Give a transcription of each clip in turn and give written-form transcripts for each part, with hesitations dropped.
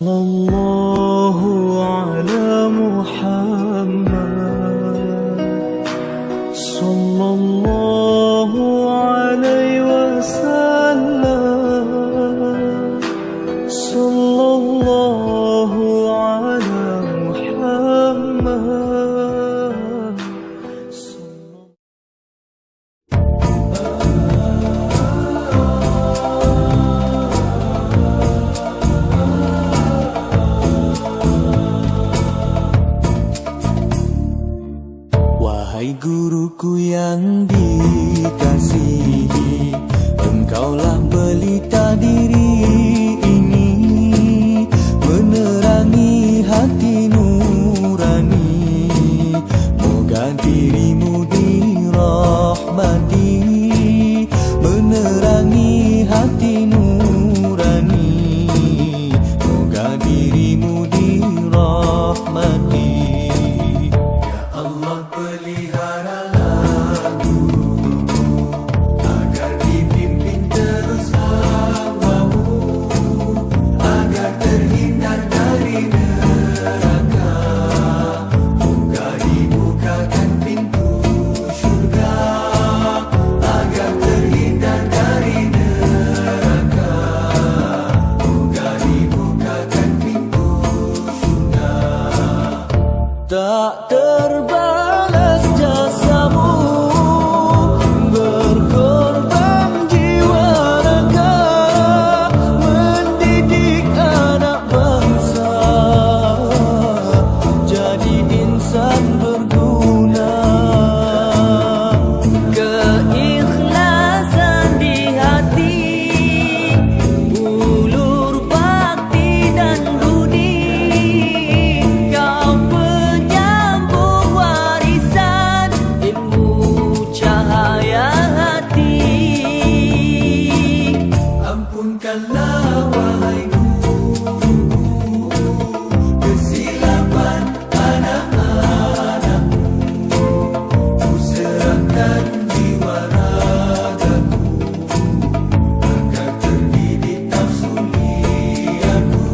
Sallallahu ala Muhammad, sallallahu alaihi wasallam, sallallahu ala Muhammad. Wahai guruku yang dikasihi, engkaulah pelita diri ini, menerangi hati nurani. Moga dirimu dirahmati, menerangi hati nurani. Moga dirimu dirahmati. Allah peliharalah guruku agar dipimpin terus hawamu, agar terhindar dari neraka. Moga dibukakan pintu syurga, agar terhindar dari neraka. Moga dibukakan pintu syurga. Tak terbalas jasamu, berkorban jiwa raga, mendidik anak bangsa, jadi insan berguna. Keikhlasan di hati, ulur bakti dan budi, kau penyambung warisan ilmu cahaya hati. Ampunkanlah wahai guruku kesilapan anak-anakku, ku serahkan jiwa ragaku, agar terdidik tafsuliaku.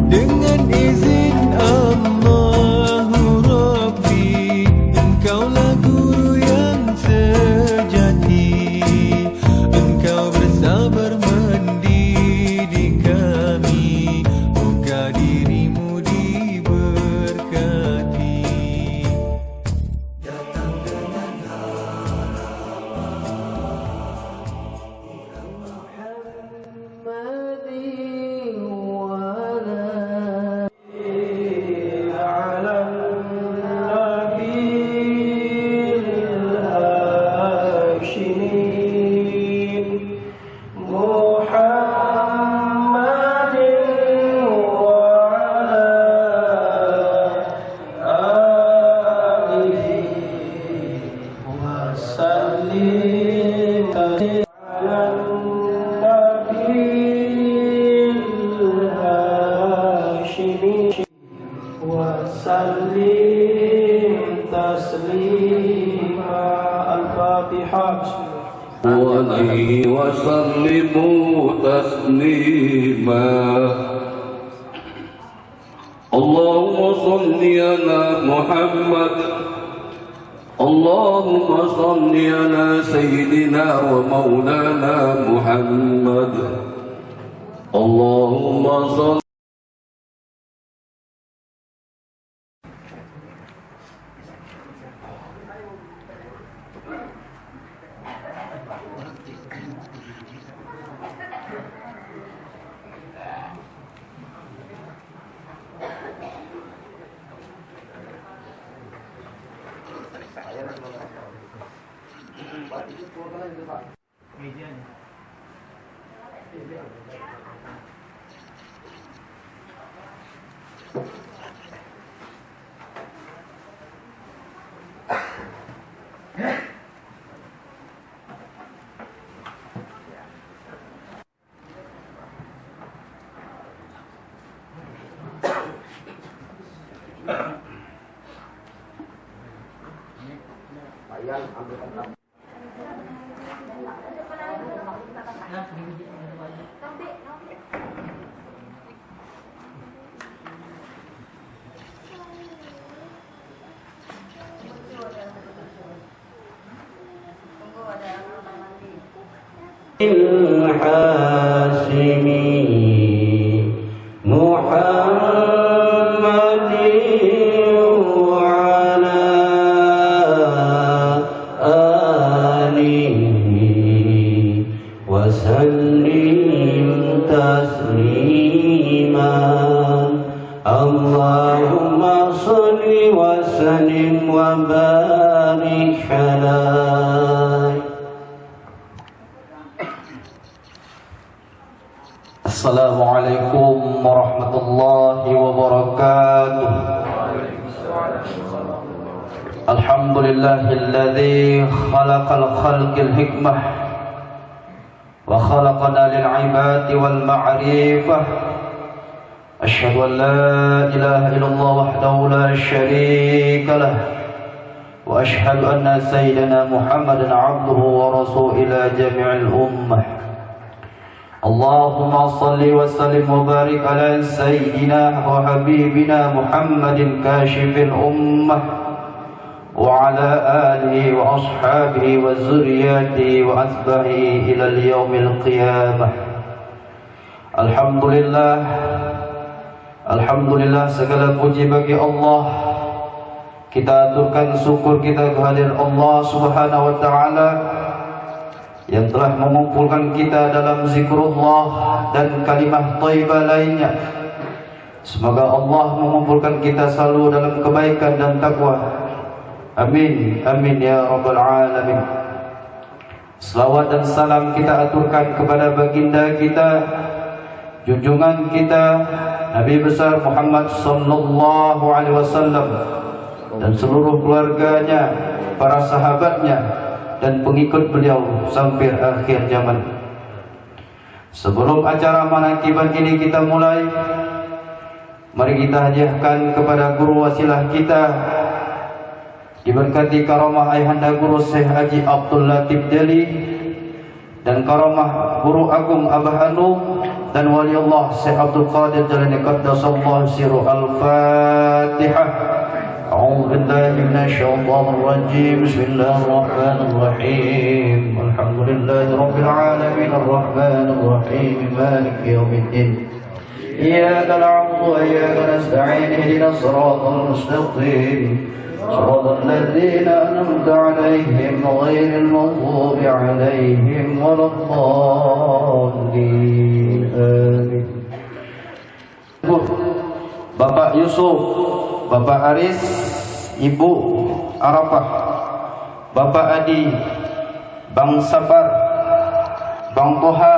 Dengan izin Allahu Rabbi, engkaulah guru yang sejati, engkau bersabar mendidik kami. Moga dirimu diberkati. Datang dengan وسلم تسليما. الفاتحة. وعليه وسلموا تسليما. اللهم صل على محمد، اللهم صل على سيدنا ومولانا محمد. اللهم صل الحاشمي محمد وعلى آله وسلم تسليما اللهم صل وسلم وبارك عليه. Assalamualaikum warahmatullahi wabarakatuh. Alhamdulillahilladzi khalaqal khalqil hikmah wa khalaqana lil ibadi wal ma'rifah. Asyhadu an la ilaha illallah wahdahu la syarika lah wa asyhadu anna sayyidana Muhammadan 'abduhu wa rasuluhu ila jami'il ummah. Allahumma salli wa sallim wa barik ala sayyidina wa habibina Muhammadin kashifil ummah wa ala alihi wa ashabihi wa zurriyatihi wa asbahihi ila yaumil qiyamah. Alhamdulillah, segala puji bagi Allah. Kita aturkan syukur kita kehadirat Allah Subhanahu wa taala yang telah mengumpulkan kita dalam zikrullah dan kalimah thayyibah lainnya. Semoga Allah mengumpulkan kita selalu dalam kebaikan dan takwa. Amin, amin ya rabbal alamin. Selawat dan salam kita aturkan kepada baginda kita, junjungan kita, Nabi besar Muhammad sallallahu alaihi wasallam dan seluruh keluarganya, para sahabatnya dan pengikut beliau sampai akhir zaman. Sebelum acara manakiban ini kita mulai, mari kita hadiahkan kepada guru wasilah kita, diberkati karamah ayahanda guru Syekh Haji Abdul Latif Deli dan karamah guru agung Abah Anum dan wali Allah Syekh Abdul Qadir Jalani Qaddasallahu Sirru. Al-Fatihah. أعوذ بالله من الشيطان الرجيم. بسم الله الرحمن الرحيم. الحمد لله رب العالمين الرحمن الرحيم مالك يوم الدين. إياك نعبد وإياك نستعين اهدنا الصراط المستقيم صراط الذين أنعمت عليهم غير المغضوب عليهم ولا الضالين. آمين. Bapak Yusuf, Bapak Aris, Ibu Arafah, Bapak Adi, Bang Sabar, Bang Toha,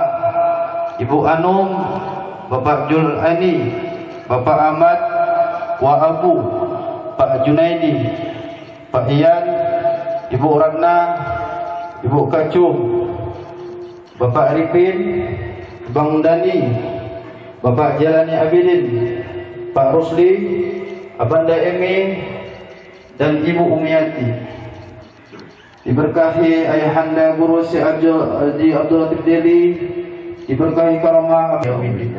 Ibu Anum, Bapak Jul Ani, Bapak Ahmad, Wa Abu, Pak Junaidi, Pak Ian, Ibu Ratna, Ibu Kacung, Bapak Arifin, Bang Dani, Bapak Jalani Abidin, Pak Rusli, Abanda Emi dan Ibu Umiati. Diberkahi ayahanda guru Syekh Haji Abdul Latif Deli, diberkahi karamah yaumiddin.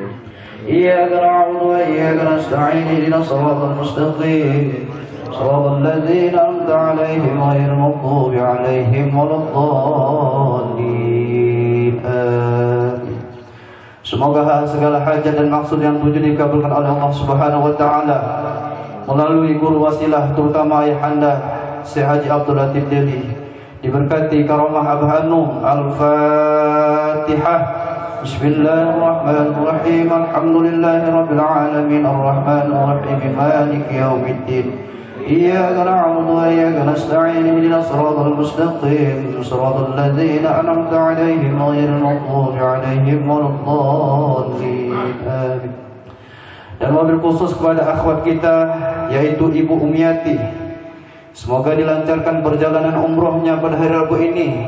Iyyaka na'budu wa iyyaka nasta'in ihdinas siratal mustaqim siratal ladzina an'amta 'alaihim ghairil maghdubi 'alaihim waladdallin. Amin. Semoga segala hajat dan maksud yang tuju dikabulkan oleh Allah Subhanahu wa taala melalui guru wasilah terutama ayahanda Syekh Haji Abdul Latif Deli, diberkati karamah Abah Anum. Al-Fatihah. Bismillahirrahmanirrahim. Alhamdulillahirabbil alamin arrahmanir rahim maliki yaumiddin. Iyyaka na'budu wa iyyaka nasta'in ihdinas siratal mustaqim siratal ladzina an'amta 'alaihim ghairil maghdubi 'alaihim waladdallin. Amin. Dan wabil khusus kepada akhwat kita yaitu Ibu Umiati, semoga dilancarkan perjalanan umrohnya pada hari Rabu ini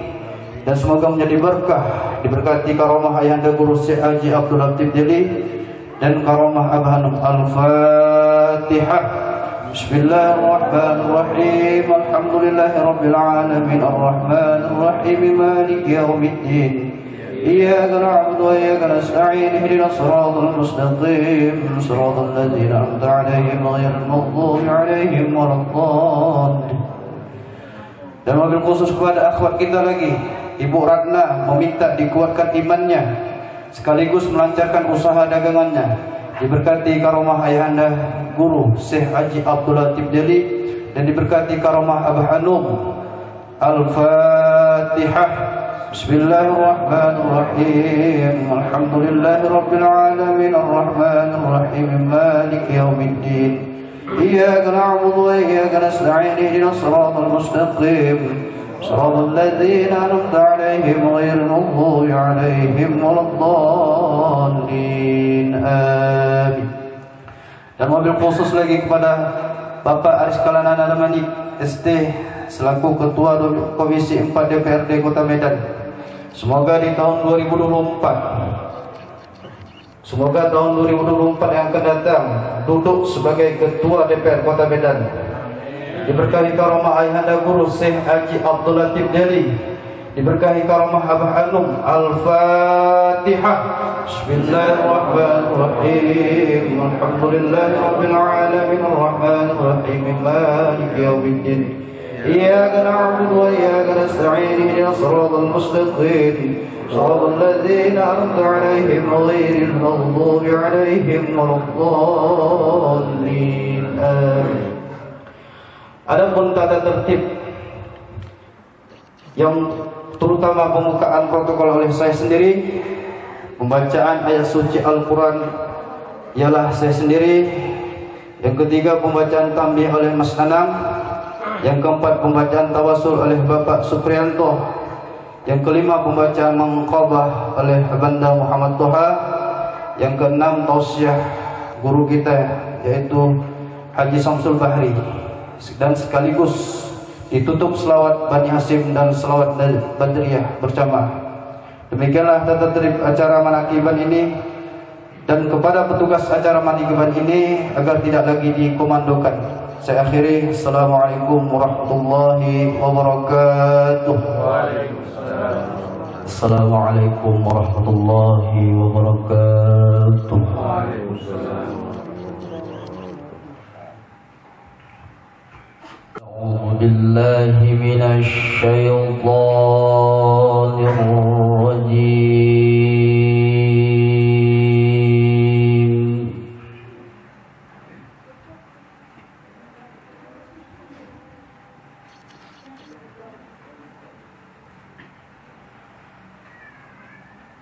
dan semoga menjadi berkah, diberkati karamah ayahanda guru Syekh Haji Abdul Latif Deli dan karamah Abah Anum. Al-Fatihah. Bismillahirrahmanirrahim. Alhamdulillahirabbil alamin arrahmanir rahim maliki yaumiddin. Iyyaka na'budu wa iyyaka nasta'in ihdinas siratal mustaqim siratal ladzina an'amta 'alaihim ghairil maghdubi 'alaihim waladdallin. Dan wabil khusus kepada akhwat kita lagi Ibu Ratna meminta dikuatkan imannya sekaligus melancarkan usaha dagangannya. Diberkati karomah ayahanda guru Syekh Haji Abdul Latif Jali dan diberkati karomah Abah Anum. Al-Fatihah. Bismillahirrahmanirrahim. Alhamdulillahirabbil alamin arrahmanir rahim maliki yaumiddin. Iyyaka na'budu wa iyyaka nasta'in ihdinas siratal mustaqim. Shiratal ladzina an'amta 'alaihim ghairil maghdubi 'alaihim waladdallin. Amin. Dan mobil khusus lagi kepada Bapak Aris Kalanana Damanik ST selaku Ketua Komisi 4 DPRD Kota Medan. Semoga di tahun 2024, semoga tahun 2024 yang akan datang duduk sebagai Ketua DPR Kota Medan. Diberkahi karomah ayahanda guru Syekh Haji Abdul Latif Jali. Diberkahi karomah Abah Anum. Al-Fatihah. Bismillahirrahmanirrahim. Alhamdulillahirabbil alamin arrahmanir rahim maliki yaumiddin. Iyyaka na'budu wa iyyaka nasta'in ihdinas siratal mustaqim. Shiratal ladzina an'amta 'alaihim ghairil maghdubi 'alaihim waladdallin. Amin. Adapun tata tertib yang terutama pembukaan protokol oleh saya sendiri, pembacaan ayat suci Al-Quran ialah saya sendiri. Yang ketiga pembacaan tambih oleh Mas Anam. Yang keempat pembacaan tawasul oleh Bapak Supriyanto. Yang kelima pembacaan mengqabah oleh Banda Muhammad Toha. Yang keenam tausiah guru kita yaitu Haji Samsul Bahri. Dan sekaligus ditutup selawat Bani Hasim dan selawat Badriyah bersama. Demikianlah tata tertib acara manakiban ini. Dan kepada petugas acara manakiban ini agar tidak lagi dikomandokan, saya akhiri. Assalamualaikum warahmatullahi wabarakatuh. Assalamualaikum warahmatullahi wabarakatuh. أعوذ بالله من الشيطان الرجيم.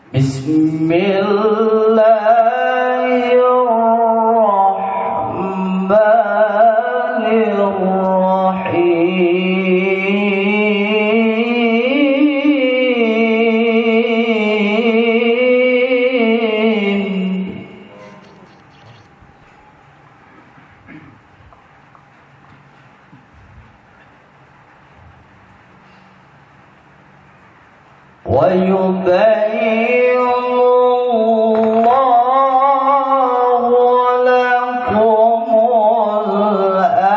بسم الله الرحمن الرحيم. ويبين الله لكم الآيات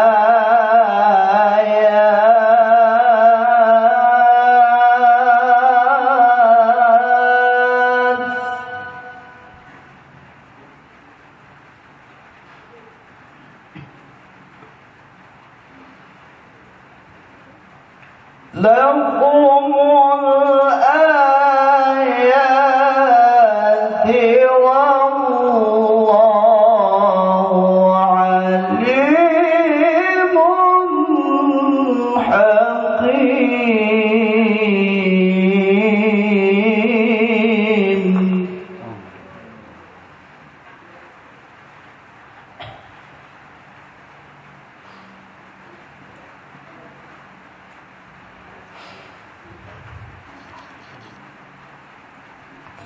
لكم الآيات والله عليم حكيم.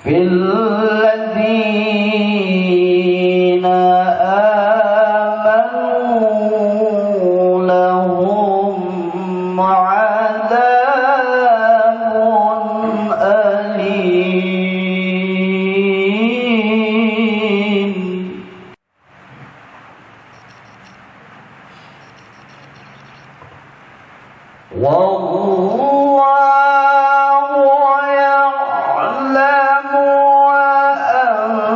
في الذين آمنوا لهم عذاب أليم. والله يعلم وأنتم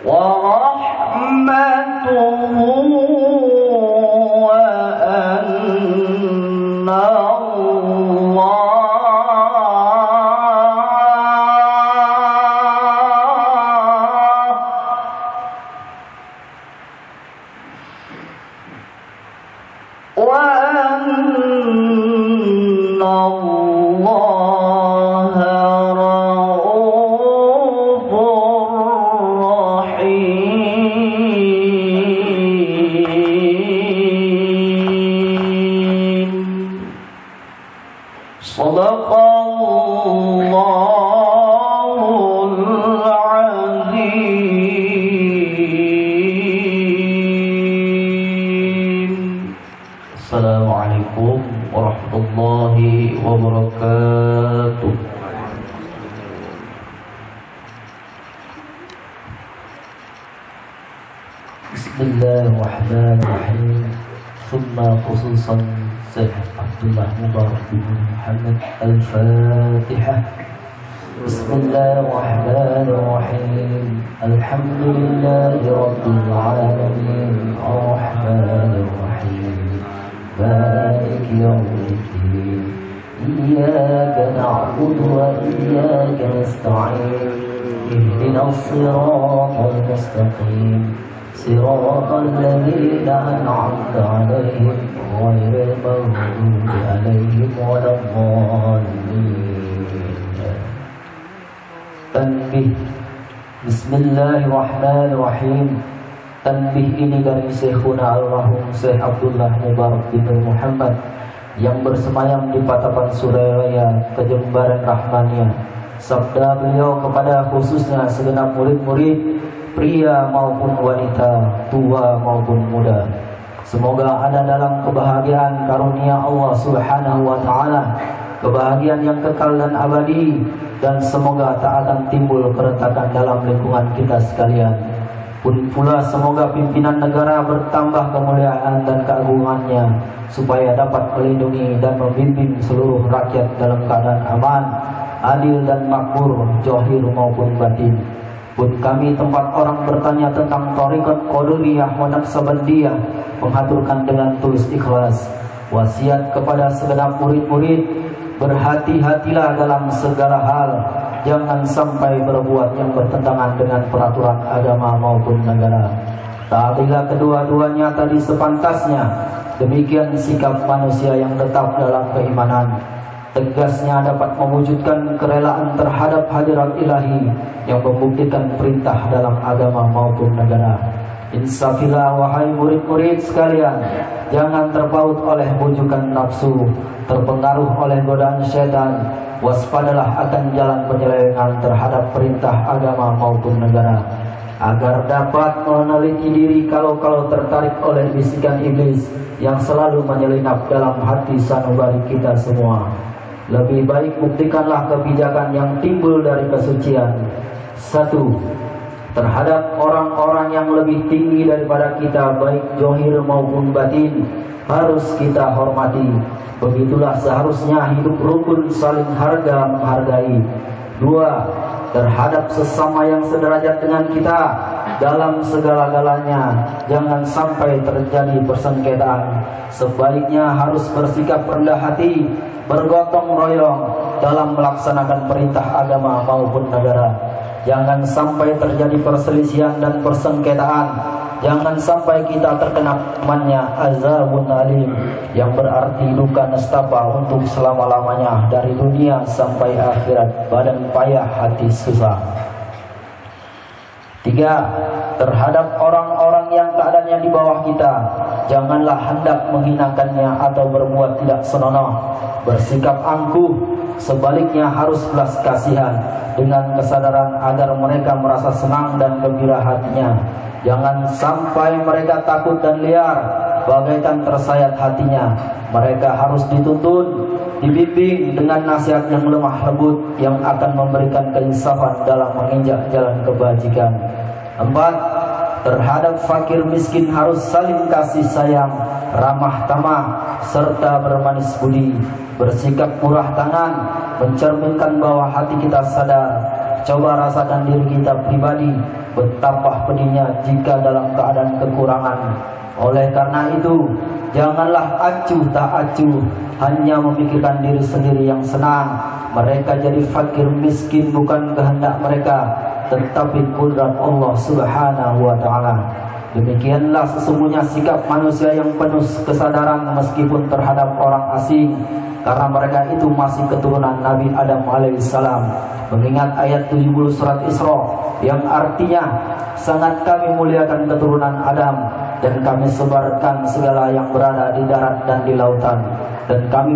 ورحمته وأن الله رؤوف رحيم. صدق الله العظيم. السلام عليكم warahmatullahi wabarakatuh. Bismillahirrahmanirrahim. Thumma khususan Syekh Abdullah Mubarak bin Muhammad Al-Fatihah. Bismillahirrahmanirrahim. Alhamdulillahi Rabbil Alamin. Ar-Rahmanirrahim. مالك يوم الدين إياك نعبد وإياك نستعين اهدنا الصراط المستقيم صراط الذين أنعمت عليهم غير المغضوب عليهم ولا الضالين. تنبيه. Bismillahirrahmanirrahim. Tanbih ini dari Syekhuna Al-Rahum Syekh Abdullah Mubarak bin Muhammad yang bersemayam di Patapan Surabaya, Kejembaran Rahmania. Sabda beliau kepada khususnya segenap murid-murid, pria maupun wanita, tua maupun muda. Semoga ada dalam kebahagiaan karunia Allah Subhanahu wa Ta'ala, kebahagiaan yang kekal dan abadi, dan semoga tak akan timbul keretakan dalam lingkungan kita sekalian. Pun pula semoga pimpinan negara bertambah kemuliaan dan keagungannya, supaya dapat melindungi dan membimbing seluruh rakyat dalam keadaan aman, adil dan makmur, zahir maupun batin. Pun kami tempat orang bertanya tentang Thariqat Qadiriyah wa Naqsabandiyah menghaturkan dengan tulus ikhlas wasiat kepada segenap murid-murid, berhati-hatilah dalam segala hal. Jangan sampai berbuat yang bertentangan dengan peraturan agama maupun negara. Taatilah kedua-duanya tadi sepantasnya. Demikian sikap manusia yang tetap dalam keimanan. Tegasnya dapat mewujudkan kerelaan terhadap hadirat ilahi yang membuktikan perintah dalam agama maupun negara. Insafilah wahai murid-murid sekalian, jangan terpaut oleh bujukan nafsu, terpengaruh oleh godaan syaitan. Waspadalah akan jalan penyelewengan terhadap perintah agama maupun negara, agar dapat meneliti diri kalau-kalau tertarik oleh bisikan iblis yang selalu menyelinap dalam hati sanubari kita semua. Lebih baik buktikanlah kebijakan yang timbul dari kesucian. 1. Terhadap orang-orang yang lebih tinggi daripada kita, baik zahir maupun batin, harus kita hormati. Begitulah seharusnya hidup rukun, saling harga menghargai. 2. Terhadap sesama yang sederajat dengan kita dalam segala-galanya, jangan sampai terjadi persengketaan. Sebaliknya harus bersikap rendah hati, bergotong royong dalam melaksanakan perintah agama maupun negara. Jangan sampai terjadi perselisihan dan persengketaan. Jangan sampai kita terkena temannya azabun alim, yang berarti duka nestapa untuk selama-lamanya dari dunia sampai akhirat, badan payah hati susah. 3. Terhadap orang-orang yang keadaannya di bawah kita, janganlah hendak menghinakannya atau berbuat tidak senonoh, bersikap angkuh. Sebaliknya harus belas kasihan dengan kesadaran agar mereka merasa senang dan gembira hatinya. Jangan sampai mereka takut dan liar, bagaikan tersayat hatinya. Mereka harus dituntun, dibimbing dengan nasihat yang lemah lembut, yang akan memberikan keinsafan dalam menginjak jalan kebajikan. 4. Terhadap fakir miskin harus saling kasih sayang, ramah tamah, serta bermanis budi. Bersikap murah tangan mencerminkan bahwa hati kita sadar coba rasakan diri kita pribadi betapa pedihnya jika dalam keadaan kekurangan. Oleh karena itu, janganlah acuh tak acuh hanya memikirkan diri sendiri yang senang. Mereka jadi fakir miskin bukan kehendak mereka, tetapi kudrat Allah Subhanahu wa ta'ala. Demikianlah sesungguhnya sikap manusia yang penuh kesadaran meskipun terhadap orang asing, karena mereka itu masih keturunan Nabi Adam alaihissalam. Mengingat ayat 70 surat Isra yang artinya, sangat kami muliakan keturunan Adam, dan kami sebarkan segala yang berada di darat dan di lautan, dan kami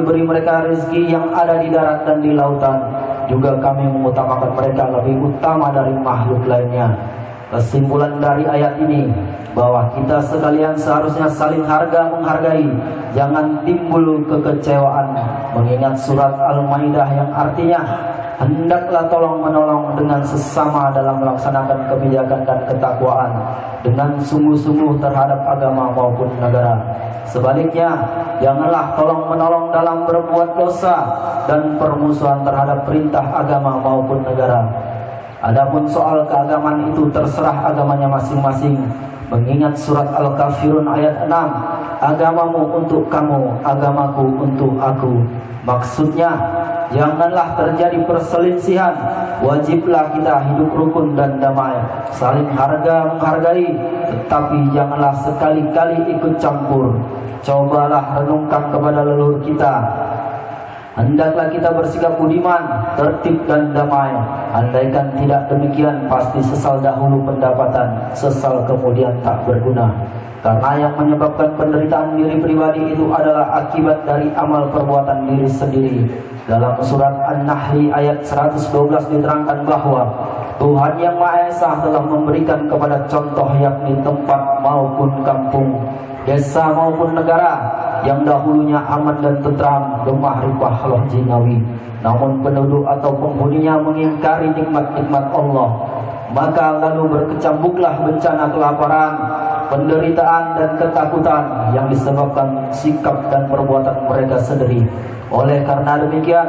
beri mereka rezeki yang ada di darat dan di lautan. Juga kami mengutamakan mereka lebih utama dari makhluk lainnya. Kesimpulan dari ayat ini bahwa kita sekalian seharusnya saling menghargai, jangan timbul kekecewaan. Mengingat surat Al-Maidah yang artinya, hendaklah tolong menolong dengan sesama dalam melaksanakan kebijakan dan ketakwaan, dengan sungguh-sungguh terhadap agama maupun negara. Sebaliknya, janganlah tolong menolong dalam berbuat dosa dan permusuhan terhadap perintah agama maupun negara. Adapun soal keagamaan itu terserah agamanya masing-masing. Mengingat surat Al-Kafirun ayat 6, agamamu untuk kamu, agamaku untuk aku. Maksudnya, janganlah terjadi perselisihan. Wajiblah kita hidup rukun dan damai, saling menghargai, tetapi janganlah sekali-kali ikut campur. Cobalah renungkan kepada leluhur kita. Hendaklah kita bersikap budiman, tertib dan damai. Andaikan tidak demikian, pasti sesal dahulu pendapatan, sesal kemudian tak berguna. Karena yang menyebabkan penderitaan diri pribadi itu adalah akibat dari amal perbuatan diri sendiri. Dalam surat An-Nahl ayat 112 diterangkan bahwa Tuhan Yang Maha Esa telah memberikan kepada contoh, yakni tempat maupun kampung, desa maupun negara, yang dahulunya aman dan tentram, gemah ripah loh jinawi, namun penduduk atau penghuninya mengingkari nikmat-nikmat Allah. Maka lalu berkecambuklah bencana kelaparan, penderitaan dan ketakutan yang disebabkan sikap dan perbuatan mereka sendiri. Oleh karena demikian,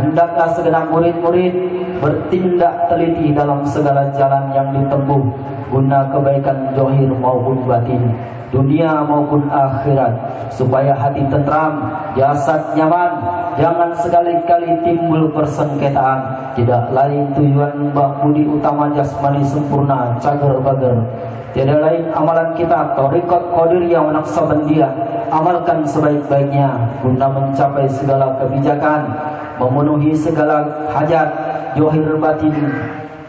hendaklah segenap murid-murid bertindak teliti dalam segala jalan yang ditempuh, guna kebaikan zahir maupun batin, dunia maupun akhirat, supaya hati tentram, jasad nyaman. Jangan sekali-kali timbul persengketaan. Tidak lain tujuan budi utama jasmani sempurna, cager bager. Tiada lain amalan kita thariqat qadiriyah wa naqsabandiyah, amalkan sebaik-baiknya guna mencapai segala kebijakan, memenuhi segala hajat zahir batin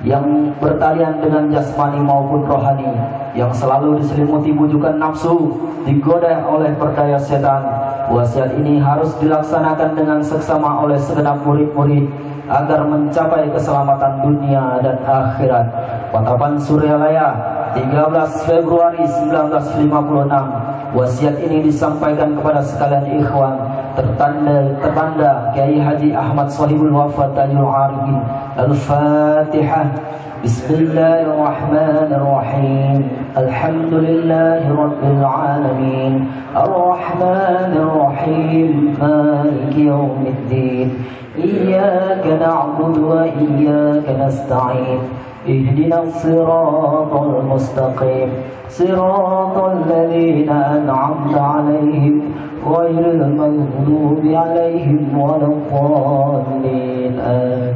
yang bertalian dengan jasmani maupun rohani, yang selalu diselimuti bujukan nafsu, digoda oleh perdaya setan. Wasiat ini harus dilaksanakan dengan seksama oleh segenap murid-murid agar mencapai keselamatan dunia dan akhirat. Patapan Suryalaya 13 Februari 1956. Wasiat ini disampaikan kepada sekalian ikhwan tertanda Kiai Haji Ahmad Shahibul Wafat Tajul Arifin. Al-Fatihah. Bismillahirrahmanirrahim. Alhamdulillahi Rabbil Alamin. Ar-Rahmanirrahim. Maliki yawmiddin. Iyyaka na'budu wa iyyaka nasta'in. Ihdinas siratal mustaqim. Siratal ladzina an'amta 'alaihim ghairil maghdubi 'alaihim waladdallin. Amin.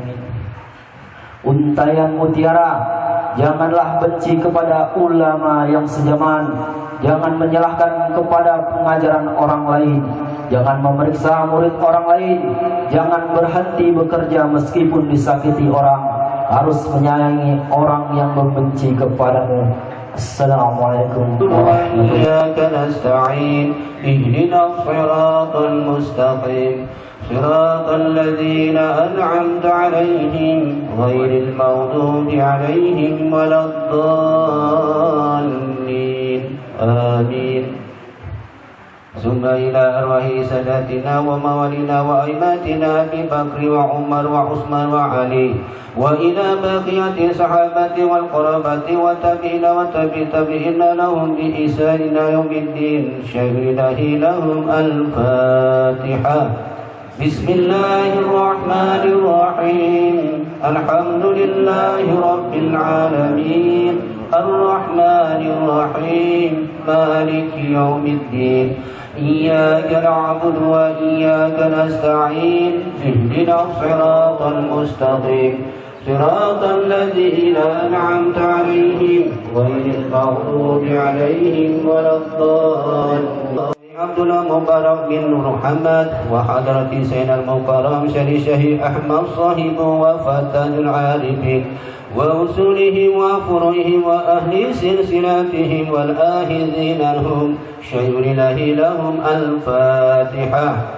Untayan mutiara, janganlah benci kepada ulama yang sejaman. Jangan menyalahkan kepada pengajaran orang lain. Jangan memeriksa murid orang lain. Jangan berhenti bekerja meskipun disakiti orang. Harus menyayangi orang yang membenci kepadamu. Assalamualaikum warahmatullahi wabarakatuh. صراط الذين أنعمت عليهم غير المغضوب عليهم ولا الضالين آمين. ثم إلى أرواح ساداتنا وموالينا وأئمتنا أبي بكر وعمر وعثمان وعلي، وإلى بقية الصحابة والقرابة والتابعين والتابعين لهم بإحسان إلى يوم الدين. شهد لهم الفاتحة. Bismillahirrahmanirrahim. Alhamdulillahi rabbil alamin. Ar-Rahmanir-Rahim. Maliki yaumiddin. Iyyaka na'budu wa iyyaka nasta'in. Ihdinas siratal mustaqim. Siratal ladzina an'amta 'alaihim ghairil maghdubi 'alaihim waladdallin. Abdullah Mubarak bin Nur Muhammad wa hadrati Sayyidina al-Mukarram Syekh Ahmad sahibu wa fatanul arifin wa usulihim wa furuhim wa ahli silsilatihim wal ahidina lahum syayurillahi lahum al-Fatihah.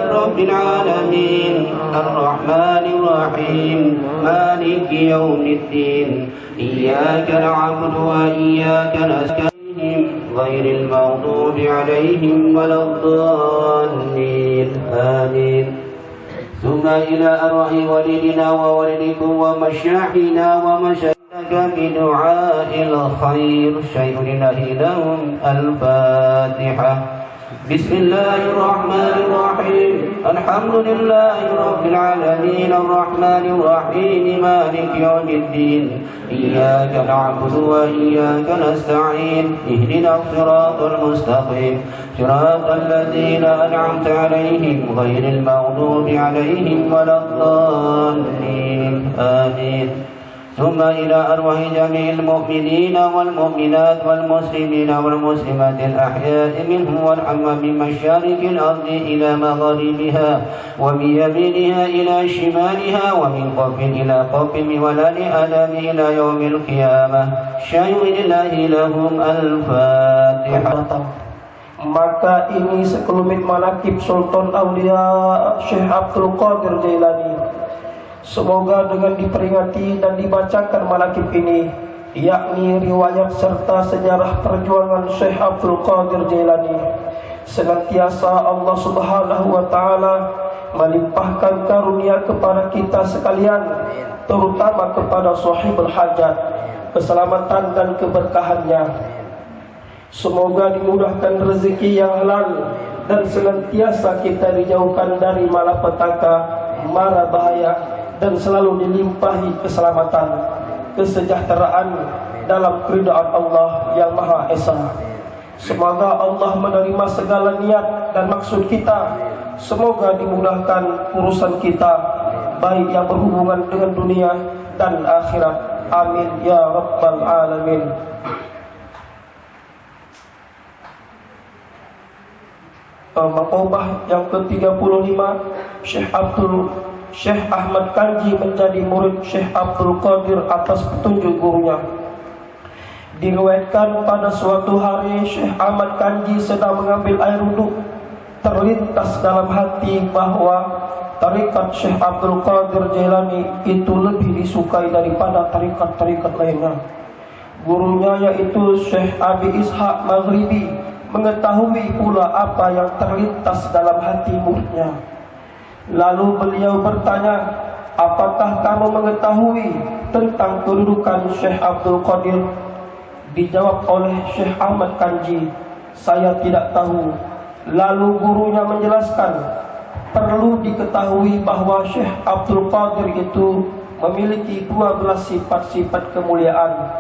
Rabbil alamin ar-Rahmanir Rahim maliki yaumiddin iyyaka na'budu wa iyyaka nasta'in ghairil maghdubi 'alaihim waladdallin amin. Thumma ila arwahi walidina wa walidikum wa masyaihina wa masyaikha bi du'a'il khair syay'ulillahi lahum al-Fatihah. Bismillahirrahmanirrahim. Alhamdulillahi rabbil alamin arrahmanir rahim maliki yaumiddin iyyaka na'budu wa iyyaka nasta'in ihdinas siratal mustaqim siratal ladzina an'amta 'alaihim ghairil maghdubi 'alaihim waladdallin amin. ثم إلى أرواح جميع المؤمنين والمؤمنات والمسلمين والمسلمات الأحياء منهم والعم من مشارق الأرض إلى مغاربها ومن يمينها إلى شمالها ومن قطب إلى قطب ولد آدم إلى يوم القيامة شيء لله لهم الفاتحة. Maka ini sekelumit manakib Sultan Aulia Syekh Abdul Qadir Jailani. Semoga dengan diperingati dan dibacakan manakib ini, yakni riwayat serta sejarah perjuangan Syekh Abdul Qadir Jailani, senantiasa Allah Subhanahu wa Ta'ala melimpahkan karunia kepada kita sekalian, terutama kepada sahibul hajat, keselamatan dan keberkahannya. Semoga dimudahkan rezeki yang halal dan senantiasa kita dijauhkan dari malapetaka, mara bahaya, dan selalu dilimpahi keselamatan, kesejahteraan dalam keridaan Allah yang Maha Esa. Semoga Allah menerima segala niat dan maksud kita. Semoga dimudahkan urusan kita, baik yang berhubungan dengan dunia dan akhirat. Amin ya rabbal alamin. Makobah yang ke-35, Syekh Ahmad Kanji menjadi murid Syekh Abdul Qadir atas petunjuk gurunya. Diriwayatkan pada suatu hari Syekh Ahmad Kanji sedang mengambil air wudhu, terlintas dalam hati bahwa tarikat Syekh Abdul Qadir Jailani itu lebih disukai daripada tarikat-tarikat lainnya. Gurunya yaitu Syekh Abi Ishaq Maghribi mengetahui pula apa yang terlintas dalam hati muridnya. Lalu beliau bertanya, apakah kamu mengetahui tentang kedudukan Syekh Abdul Qadir? Dijawab oleh Syekh Ahmad Kanji, saya tidak tahu. Lalu gurunya menjelaskan, perlu diketahui bahwa Syekh Abdul Qadir itu memiliki 12 sifat-sifat kemuliaan.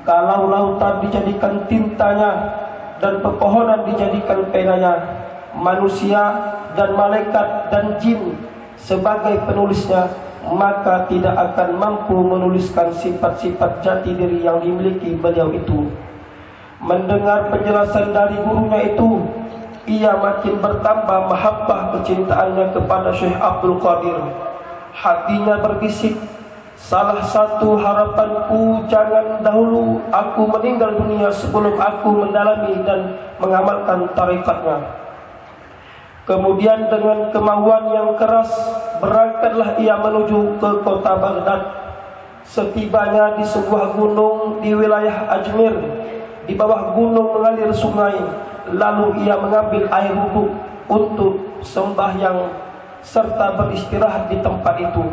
Kalau lautan dijadikan tintanya dan pepohonan dijadikan penanya, manusia dan malaikat dan jin sebagai penulisnya, maka tidak akan mampu menuliskan sifat-sifat jati diri yang dimiliki beliau itu. Mendengar penjelasan dari gurunya itu, ia makin bertambah mahabbah kecintaannya kepada Syekh Abdul Qadir. Hatinya berbisik, salah satu harapanku jangan dahulu aku meninggal dunia sebelum aku mendalami dan mengamalkan tarikatnya. Kemudian dengan kemauan yang keras berangkatlah ia menuju ke kota Baghdad. Setibanya di sebuah gunung di wilayah Ajmer, di bawah gunung mengalir sungai. Lalu ia mengambil air wudhu untuk sembahyang serta beristirahat di tempat itu.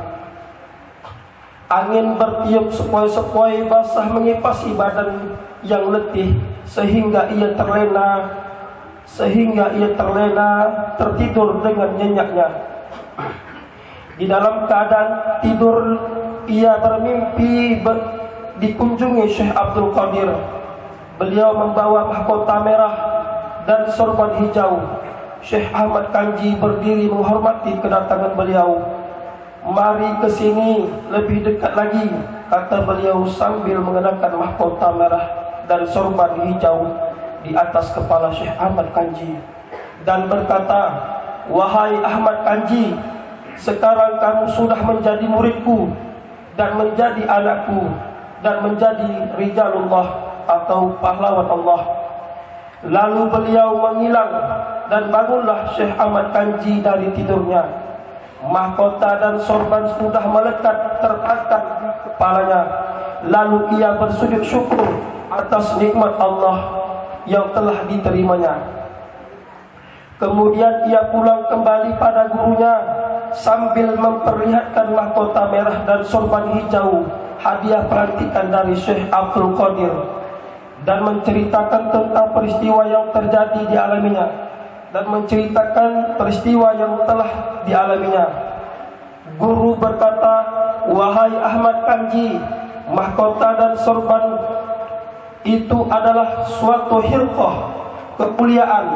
Angin bertiup sepoi-sepoi basah mengipasi badan yang letih, sehingga ia terlena sehingga ia terlena tertidur dengan nyenyaknya. Di dalam keadaan tidur ia bermimpi dikunjungi Syekh Abdul Qadir. Beliau membawa mahkota merah dan sorban hijau. Syekh Ahmad Kanji berdiri menghormati kedatangan beliau. "Mari ke sini, lebih dekat lagi," kata beliau sambil mengenakan mahkota merah dan sorban hijau di atas kepala Syekh Ahmad Kanji dan berkata, "Wahai Ahmad Kanji, sekarang kamu sudah menjadi muridku dan menjadi anakku dan menjadi rijalullah atau pahlawan Allah." Lalu beliau menghilang dan bangunlah Syekh Ahmad Kanji dari tidurnya. Mahkota dan sorban sudah melekat terangkat di kepalanya. Lalu ia bersujud syukur atas nikmat Allah yang telah diterimanya. Kemudian ia pulang kembali pada gurunya sambil memperlihatkan mahkota merah dan sorban hijau, hadiah pelantikan dari Syekh Abdul Qadir, dan menceritakan tentang peristiwa yang terjadi di alaminya dan menceritakan peristiwa yang telah dialaminya. Guru berkata, "Wahai Ahmad Kanji, mahkota dan sorban itu adalah suatu hilqah kemuliaan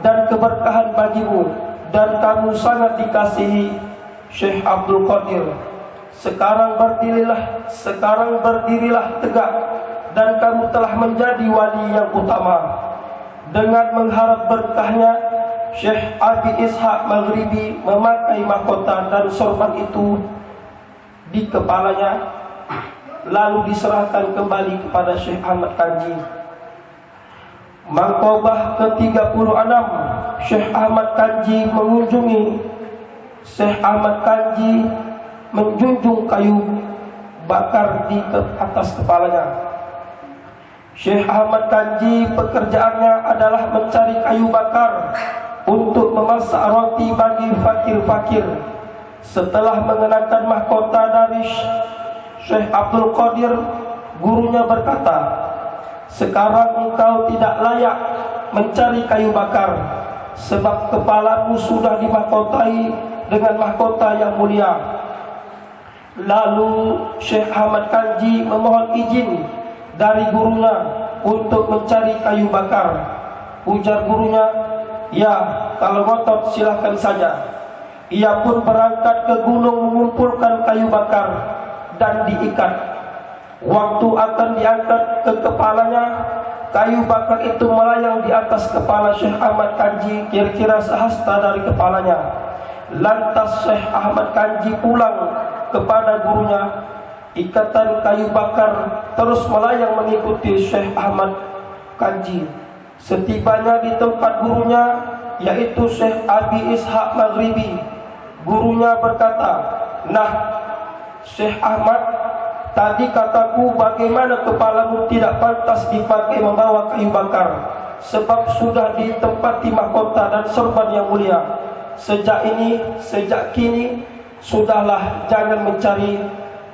dan keberkahan bagimu, dan kamu sangat dikasihi Syekh Abdul Qadir. Sekarang berdirilah tegak, dan kamu telah menjadi wali yang utama." Dengan mengharap berkahnya, Syekh Abi Ishaq Maghribi memakai mahkota dan sorban itu di kepalanya, lalu diserahkan kembali kepada Syekh Ahmad Kanji. Mangkobah ke-36, Syekh Ahmad Kanji mengunjungi. Syekh Ahmad Kanji menjunjung kayu bakar di atas kepalanya. Syekh Ahmad Kanji pekerjaannya adalah mencari kayu bakar untuk memasak roti bagi fakir-fakir. Setelah mengenakan mahkota dari Syekh Abdul Qadir, gurunya berkata, "Sekarang engkau tidak layak mencari kayu bakar, sebab kepalamu sudah dimahkotai dengan mahkota yang mulia." Lalu Syekh Ahmad Kanji memohon izin dari gurunya untuk mencari kayu bakar. Ujar gurunya, "Ya, kalau ngotot silahkan saja." Ia pun berangkat ke gunung mengumpulkan kayu bakar dan diikat. Waktu akan diangkat ke kepalanya, kayu bakar itu melayang di atas kepala Syekh Ahmad Kanji kira-kira sehasta dari kepalanya. Lantas Syekh Ahmad Kanji pulang kepada gurunya. Ikatan kayu bakar terus melayang mengikuti Syekh Ahmad Kanji. Setibanya di tempat gurunya, yaitu Syekh Abi Ishaq Maghribi, gurunya berkata, "Nah, Syekh Ahmad, tadi kataku bagaimana kepalamu tidak pantas dipakai membawa kayu bakar, sebab sudah ditempati mahkota dan sorban yang mulia. Sejak kini, sudahlah jangan mencari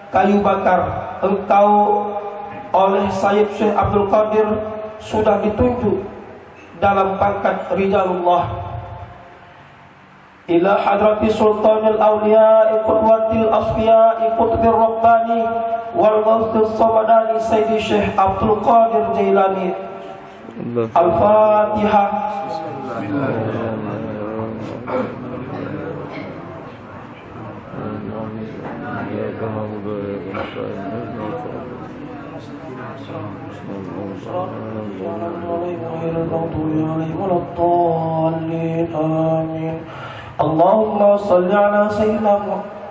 kayu bakar. Engkau oleh Sayyid Syekh Abdul Qadir sudah ditunjuk dalam pangkat rijalullah. Ila hadrati sultanil awliya qudwatil asfiya qutbir rabbani wal ghawthis samadani Sayyidi Syekh Abdul Qadir Jailani." Al-Fatihah. Allahumma salli ala sayyidina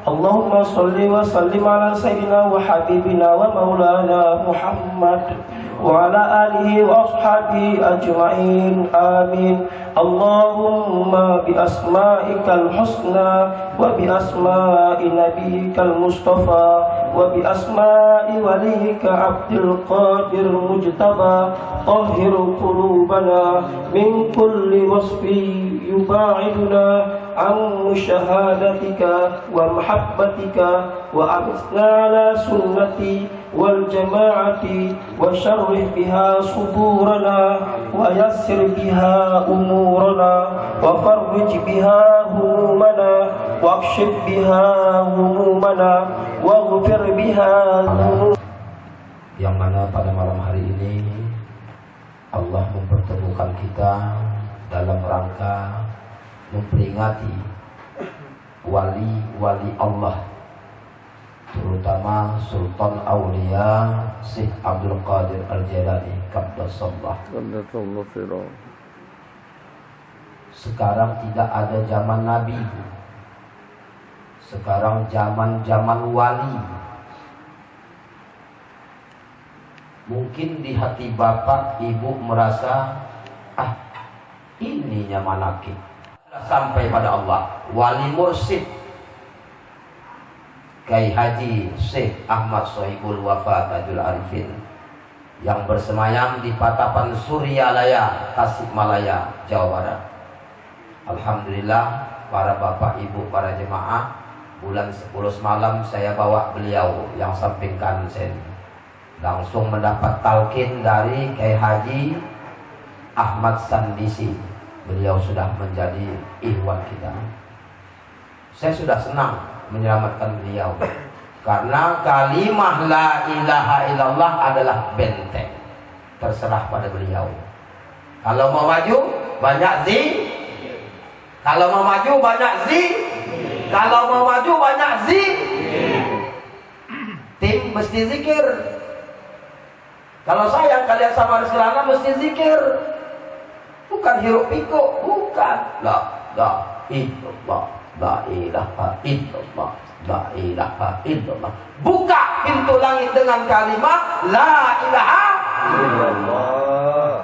Allahumma salli wa sallim ala sayyidina wa habibina wa maulana Muhammad wa ala alihi wa ashabihi ajma'in. Amin. Allahumma bi asma'ikal husna wa bi asma'i nabiyyikal mustafa wa bi asma'i waliyika Abdul Qadir Mujtaba tahhir qulubana min kulli wasfi yuba'iduna an musyahadatika wa mahabbatika wa amsna ala sunnati والجماعة وشرح بها صدورنا ويسر بها أمورنا وفرج بها همومنا واكشف بها همومنا واغفر بها ذنوبنا. Yang mana pada malam hari ini Allah mempertemukan kita dalam rangka memperingati wali-wali Allah, terutama Sultan Aulia Syekh Abdul Qadir Al-Jailani Qaddasallah. Sekarang tidak ada zaman Nabi, sekarang zaman wali. Mungkin di hati bapak ibu merasa, ininya manakib. Sampai pada Allah, wali mursyid Kiai Haji Syekh Ahmad Sohibul Wafa Tajul Arifin yang bersemayam di Patapan Suryalaya, Tasikmalaya, Jawa Barat. Alhamdulillah, para bapak ibu, para jemaah, bulan 10 semalam saya bawa beliau yang samping kanan saya ini, langsung mendapat talqin dari Kiai Haji Ahmad Sandisi. Beliau sudah menjadi ikhwan kita. Saya sudah senang menyelamatkan beliau karena kalimah la ilaha illallah adalah benteng. Terserah pada beliau. Kalau mau maju banyak kalau mau maju banyak kalau mau maju banyak tim mesti zikir. Kalau sayang kalian sama Rizkelana mesti zikir, bukan hiruk pikuk, bukan. La illallah, la ilaha illallah, la ilaha illallah. Buka pintu langit dengan kalimat la ilaha illallah.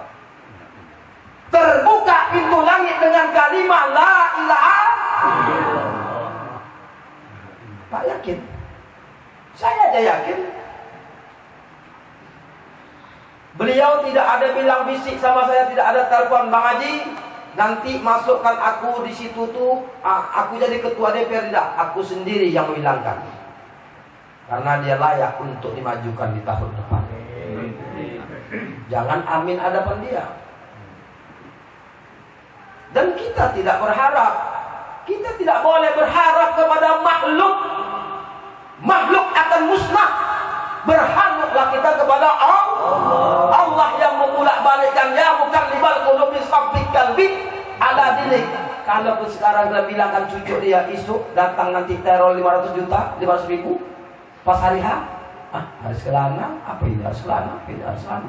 Terbuka pintu langit dengan kalimat la ilaha illallah. Pak yakin? Saya aja yakin. Beliau tidak ada bilang bisik sama saya, tidak ada telepon, Bang Haji nanti masukkan aku di situ tuh, aku jadi ketua DPR. Tidak, aku sendiri yang memilangkan, karena dia layak untuk dimajukan di tahun depan. Jangan amin hadapan dia. Dan kita tidak berharap, kita tidak boleh berharap kepada makhluk. Makhluk akan musnah. Berharaplah kita kepada Allah. Allah yang memulak-balikkan, ya mukallibal qulubi sabbit qalbi ala dinik. Kalau sekarang dia bilangkan cucu dia isu datang nanti teror 500 juta, 500 ribu pas hari H. Harus kelana, apa ini harus kelana, harus kelana.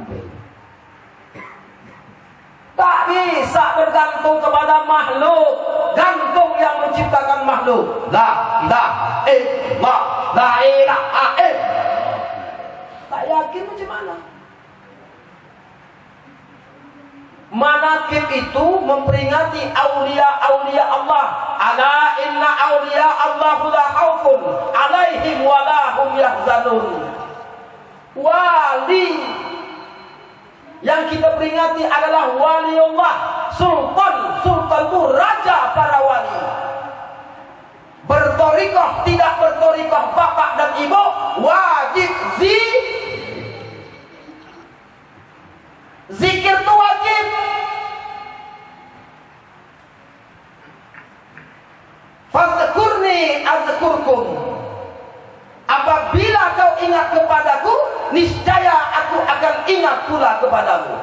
Tak bisa bergantung kepada makhluk. Gantung yang menciptakan makhluk. La ilaha illallah, la ilaha illallah. Tak yakin macam mana? Manaqib itu memperingati aulia-aulia Allah. Ala inna aulia Allahu la khaufun alaihim wa la hum yahzanun. Wali yang kita peringati adalah waliullah, sultan. Sultan itu raja para wali. Bertorikoh tidak bertorikoh bapak dan ibu wajib zikir itu wajib. Fadzkurni adzkurkum. Apabila kau ingat kepadaku, niscaya aku akan ingat pula kepadamu.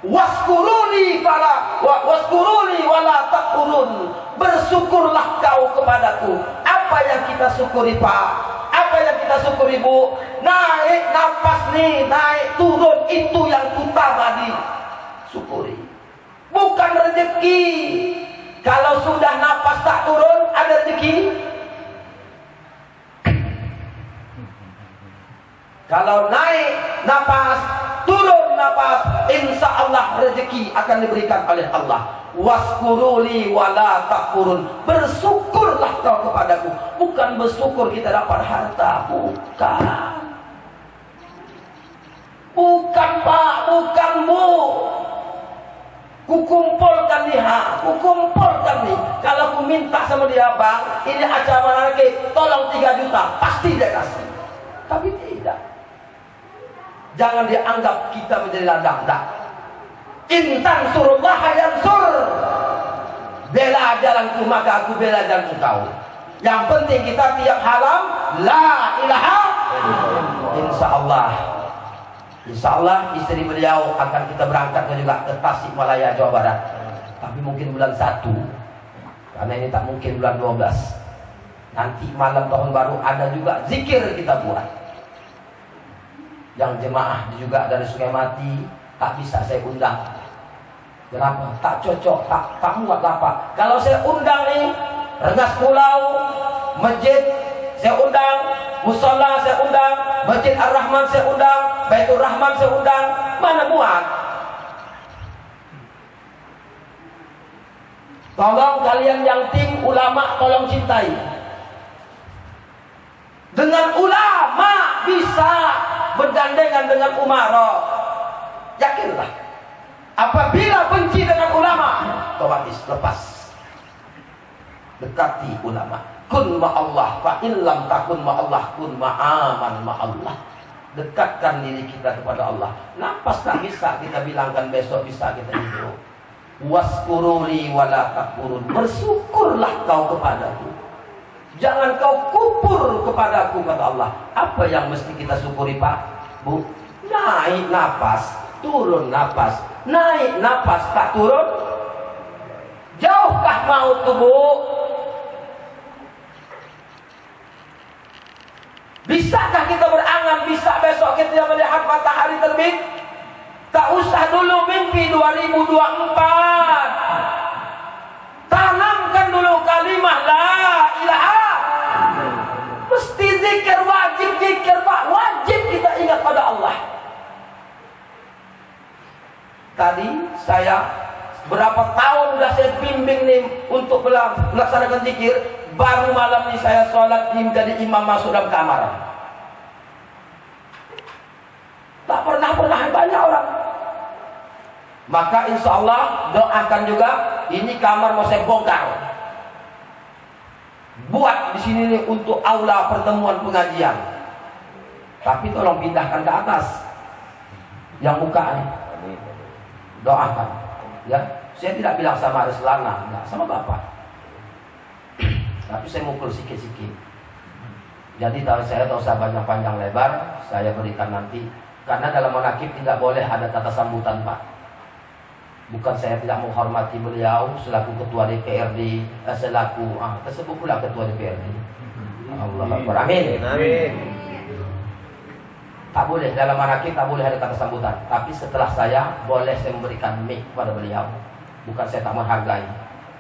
Waskuruni wala takfurun. Bersyukurlah kau kepadaku. Apa yang kita syukuri Pak? Apa yang kita syukuri Bu? Naik nafas nih, naik turun, itu yang utama disyukuri. Bukan rezeki. Kalau sudah nafas tak turun, ada rezeki. Kalau naik nafas, turun nafas, insya Allah rezeki akan diberikan oleh Allah. Waskuruli wala takfurun. Bersyukurlah kau kepadaku. Bukan bersyukur kita dapat harta, bukan. Bukan Pak, bukan Bu. Kukumpulkan nih, kukumpulkan nih. Kalau aku minta sama dia, Bang, ini acara lagi, tolong 3 juta, pasti dia kasih. Tapi tidak. Jangan dianggap kita menjadi ladang. Tidak. Intan surullah yansur. Bela jalanku maka aku bela jalan engkau. Yang penting kita tiap halam la ilaha illallah. Insya Allah istri beliau akan kita berangkat juga ke Tasikmalaya, Jawa Barat. Tapi mungkin bulan 1, karena ini tak mungkin bulan 12. Nanti malam tahun baru ada juga zikir kita buat. Yang jemaah juga dari Sungai Mati tak bisa saya undang. Kenapa? Tak cocok, tak muat apa. Kalau saya undang nih Rengas Pulau, masjid saya undang, musola saya undang, Masjid Ar-Rahman saya undang, Baitur Rahman saya undang, mana muat? Tolong kalian yang tim ulama tolong cintai. Dengan ulama bisa bergandengan dengan umara. Yakinlah. Apabila benci dengan ulama, otomatis lepas. Dekati ulama. Kun ma'allah fa illam takun ma'allah kun ma'aman ma'allah. Dekatkan diri kita kepada Allah. Napas tak bisa kita bilangkan besok bisa kita hidup. Waskuruli wala takfurun. Bersyukurlah kau kepadaku. Jangan kau kufur kepadaku, kata Allah. Apa yang mesti kita syukuri, Pak? Bu? Naik napas, turun napas. Naik napas, tak turun. Jauhkah maut tu, Bu? Bisakah kita berangan bisa besok kita melihat matahari terbit? Tak usah dulu mimpi 2024. Tanamkan dulu kalimah la ilaha. Mesti zikir, wajib zikir, Pak. Wajib kita ingat pada Allah. Tadi saya berapa tahun sudah saya bimbing nih untuk melaksanakan zikir. Baru malam ini saya sholat menjadi imam masuk dalam kamar. Tak pernah banyak orang. Maka insya Allah doakan juga. Ini kamar mau saya bongkar. Buat di sini nih untuk aula pertemuan pengajian. Tapi tolong pindahkan ke atas. Yang muka nih. Doakan. Ya, saya tidak bilang sama Reslana, enggak, sama Bapak. Tapi saya mukul sikit-sikit. Jadi saya tak usah panjang lebar, saya berikan nanti. Karena dalam manaqib tidak boleh ada kata sambutan, Pak. Bukan saya tidak menghormati beliau selaku ketua DPRD, tersebut pula ketua DPRD. Allah Akbar. Amin. Amin. Tak boleh dalam manaqib, tak boleh ada kata sambutan. Tapi setelah saya boleh saya memberikan mic kepada beliau. Bukan saya tak menghargai.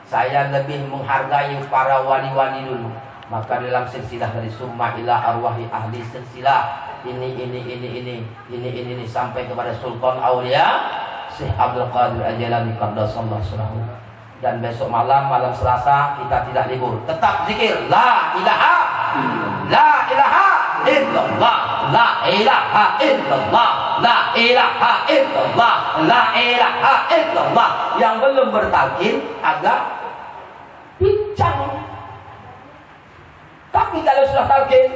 Saya lebih menghargai para wali-wali dulu. Maka dalam silsilah dari summa ila arwahi ahli silsilah ini sampai kepada Sultan Aulia Syekh Abdul Qadir Al-Jailani qaddasallahu sirrahu. Dan besok malam Selasa kita tidak libur. Tetap zikir la ilaha illallah, la ilaha illallah, la ilaha illallah, la ilaha illallah. Yang belum bertalqin agak pincang. Tapi kalau sudah talqin,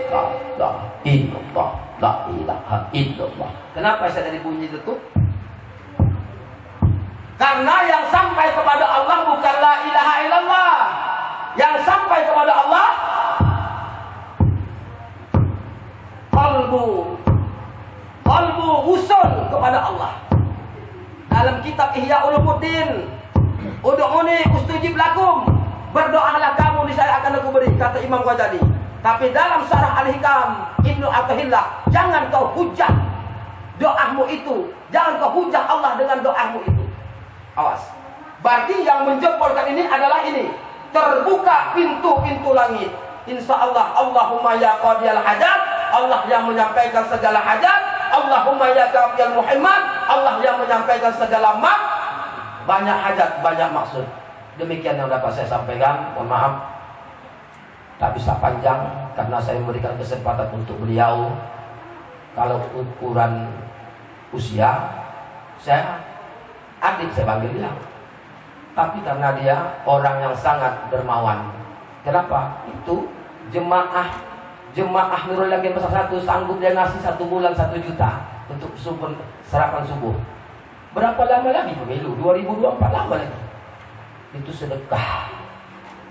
la illallah, la ilaha illallah. Kenapa saya tadi bunyi itu? Karena yang sampai kepada Allah bukan la ilaha illallah. Yang sampai kepada Allah qalbu usul kepada Allah. Dalam kitab Ihya Ulumuddin, ud'uni ustajib lakum, berdoalah kamu niscaya akan aku beri, kata Imam Ghazali. Tapi dalam Syarah Al-Hikam Ibnu Athillah, jangan kau hujah doamu itu, jangan kau hujah Allah dengan doamu itu. Awas. Berarti yang menjempolkan ini adalah ini. Terbuka pintu-pintu langit. Insya Allah, Allahumma ya qadiyal hajat, Allah yang menyampaikan segala hajat, Allahumma ya kafiyal Muhammad, Allah yang menyampaikan segala mak. Banyak hajat, banyak maksud. Demikian yang dapat saya sampaikan. Mohon maaf, tak bisa panjang karena saya memberikan kesempatan untuk beliau. Kalau ukuran usia, saya adik saya panggil dia. Tapi karena dia orang yang sangat dermawan. Kenapa? Itu jemaah Nurul Yakin Besar 1 sanggup dia ngasih 1 bulan 1 juta. untuk sarapan subuh. Berapa lama lagi pemilu? 2024 lama lagi. Itu sedekah.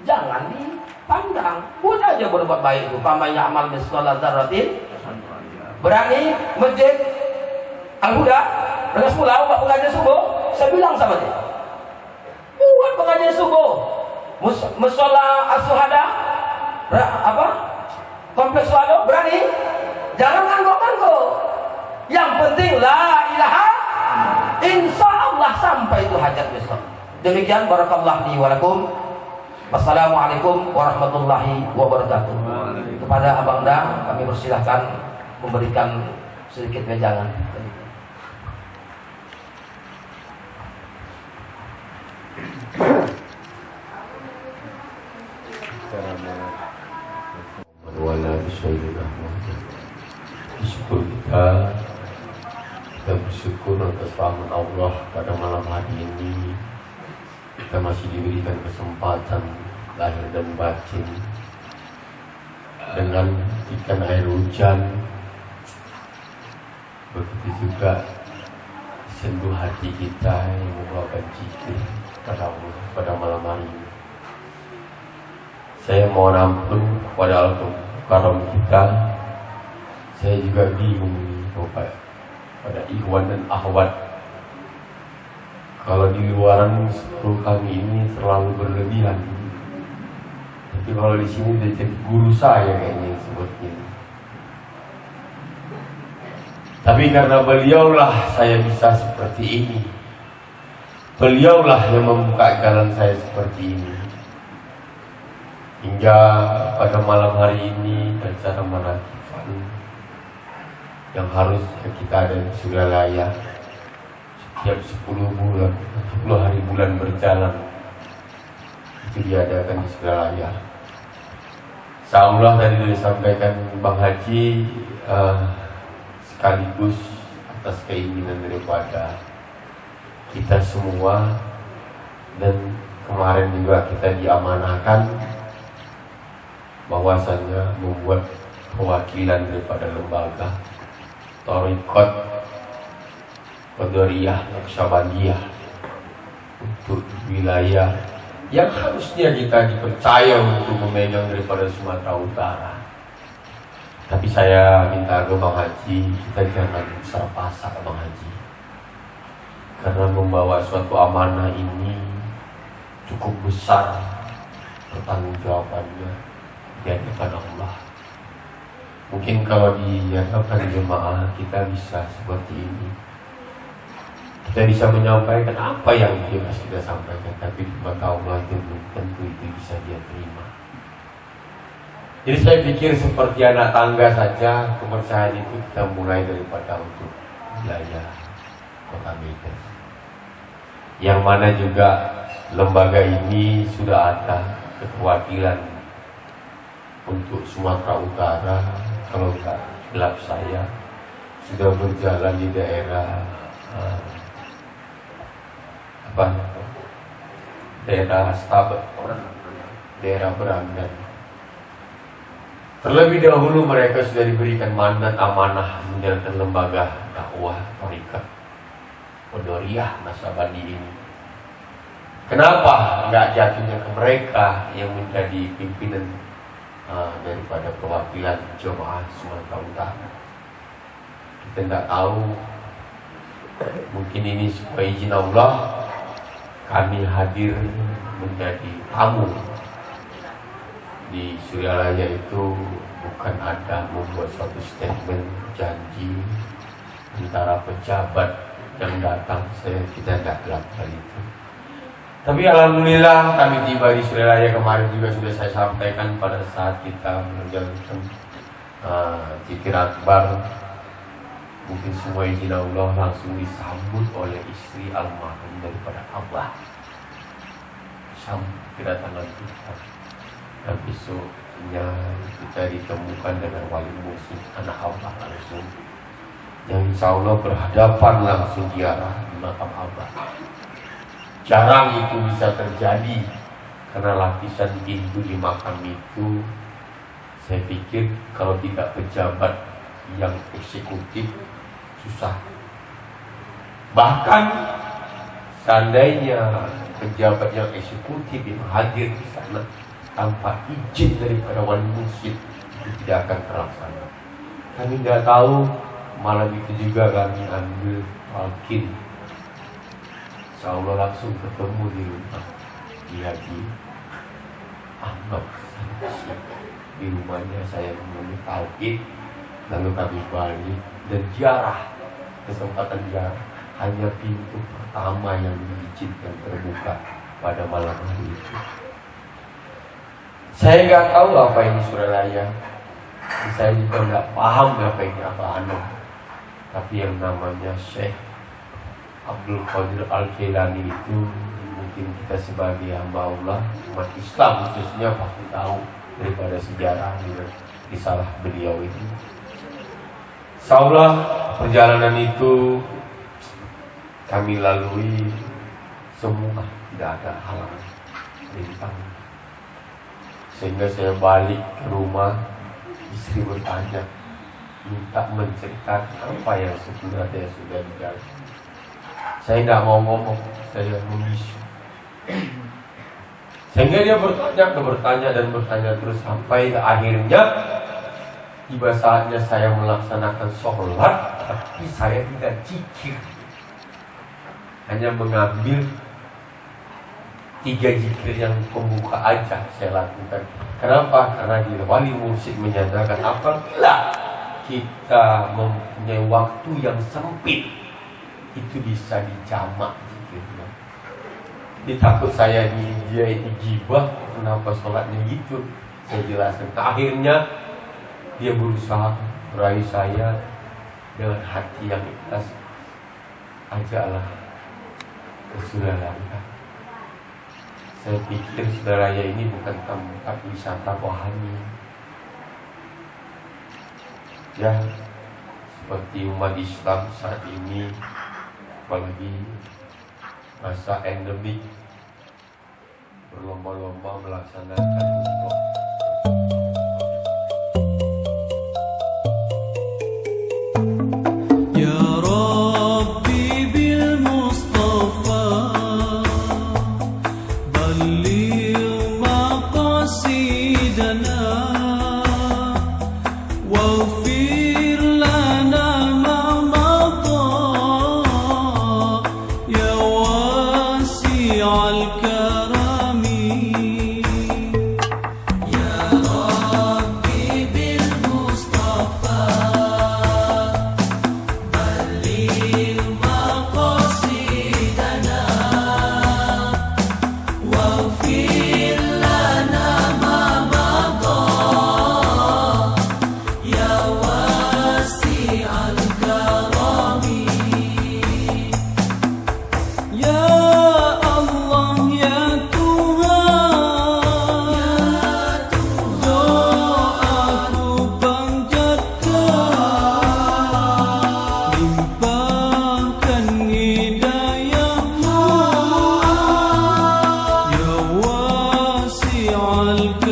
Jangan dipandang. Buat aja berbuat baik itu. Faman ya'mal mithqala dzarratin. Berani masjid Al-Huda dengan semula buat pengajian subuh. Saya bilang sama dia, buat pengajian subuh. Mushola As-Suhada Kompleks Wado, berani. Jangan ngangguk-ngangguk. Yang penting la ilaha, insya Allah sampai itu hajat besok. Demikian barakallahu li wa lakum. Wassalamualaikum warahmatullahi wabarakatuh. Kepada Abang Dang kami persilahkan memberikan sedikit wejangan. Bersyukur kita bersyukur atas rahmat Allah pada malam hari ini. Kita masih diberikan kesempatan lahir dan batin dengan ikan air hujan. Begitu juga sentuh hati kita yang membawakan zikir pada Allah pada malam hari ini. Saya mohon ampun kepada Al-Karam kita. Saya juga bingung pada ikhwan dan akhwat. Kalau di luaran seluruh kami ini terlalu berlebihan. Tapi kalau di sini dia jadi guru saya kayaknya seperti ini. Tapi karena beliaulah saya bisa seperti ini. Beliaulah yang membuka jalan saya seperti ini. Hingga pada malam hari ini acara Manakifan yang harus kita ada di Suralaya setiap 10 hari bulan berjalan itu diadakan di Suralaya. Insyaallah tadi disampaikan Bang Haji sekaligus atas keinginan daripada kita semua, dan kemarin juga kita diamanahkan bahwasanya membuat perwakilan daripada lembaga Thariqat Qadariyah Naqsyabandiyah untuk wilayah yang harusnya kita dipercaya untuk memegang daripada Sumatera Utara. Tapi saya minta ke Bang Haji, kita jangan besar pasak Bang Haji, karena membawa suatu amanah ini cukup besar pertanggungjawabannya di hadapan Allah. Mungkin kalau di hadapan jemaah kita bisa seperti ini, kita bisa menyampaikan apa yang harus kita sampaikan, tapi di mata Allah itu belum tentu itu bisa dia terima. Jadi saya pikir seperti anak tangga saja, kepercayaan itu kita mulai daripada untuk wilayah Kota Medan, yang mana juga lembaga ini sudah ada keterwakilan untuk Sumatera Utara. Kalau nggak gelap saya sudah berjalan di daerah daerah Stabet, daerah Berandan. Terlebih dahulu mereka sudah diberikan mandat amanah menjalankan lembaga dakwah Thariqat Qadariyah Naqsyabandiyah ini. Kenapa nggak jatuhnya ke mereka yang menjadi pimpinan daripada perwakilan jemaah Sumatera Utara? Kita tidak tahu, mungkin ini supaya izin Allah kami hadir menjadi tamu di Suralaya. Itu bukan ada membuat suatu statement janji antara pejabat yang datang. Kita tidak lakukan itu. Tapi alhamdulillah kami tiba di Suralaya kemarin juga sudah saya sampaikan pada saat kita menjalankan zikir akbar. Mungkin semua izin Allah langsung disambut oleh istri almarhum daripada Abah. Sampai kedatangan kita. Dan besoknya kita ditemukan dengan wali muslim anak Abah langsung, yang insya Allah berhadapan langsung di arah makam Abah. Jarang itu bisa terjadi karena lapisan pintu di makam itu, saya pikir kalau tidak pejabat yang eksekutif susah. Bahkan seandainya pejabat yang eksekutif yang hadir di sana tanpa izin daripada wali mursyid, itu tidak akan terlaksana. Kami tidak tahu, malam itu juga kami ambil talqin. Insyaallah langsung ketemu di rumah Haji Ahmad Sanusi. Di rumahnya saya mengambil talqin, lalu kami balik dan ziarah, kesempatan ziarah hanya pintu pertama yang diizinkan terbuka pada malam hari itu. Saya nggak tahu apa ini Suralaya, saya juga nggak paham apa ini apa-apa. Tapi yang namanya Syekh Abdul Qadir Al-Jailani itu mungkin kita sebagai hamba Allah, umat Islam khususnya pasti tahu daripada sejarah risalah beliau itu. Insyaallah perjalanan itu kami lalui semua, tidak ada halangan rintang. Sehingga saya balik ke rumah, istri bertanya, minta menceritakan apa yang sebenarnya sudah terjadi. Saya tidak mau ngomong, saya membisu. Sehingga dia bertanya terus sampai akhirnya tiba saatnya saya melaksanakan sholat, tapi saya tidak zikir, hanya mengambil 3 zikir yang pembuka aja saya lakukan. Kenapa? Karena di wali mursyid menyatakan apabila kita mempunyai waktu yang sempit, itu bisa dijamak zikirnya. Dia takut saya dia itu gibah, kenapa sholatnya gitu. Saya jelaskan. Akhirnya dia berusaha meraih saya dengan hati yang ikhlas. Ajaklah ke Suralaya. Saya pikir Suralaya ini bukan tempat wisata rohani. Ya, seperti umat Islam saat ini, apalagi masa endemik, berlomba-lomba melaksanakan umroh. al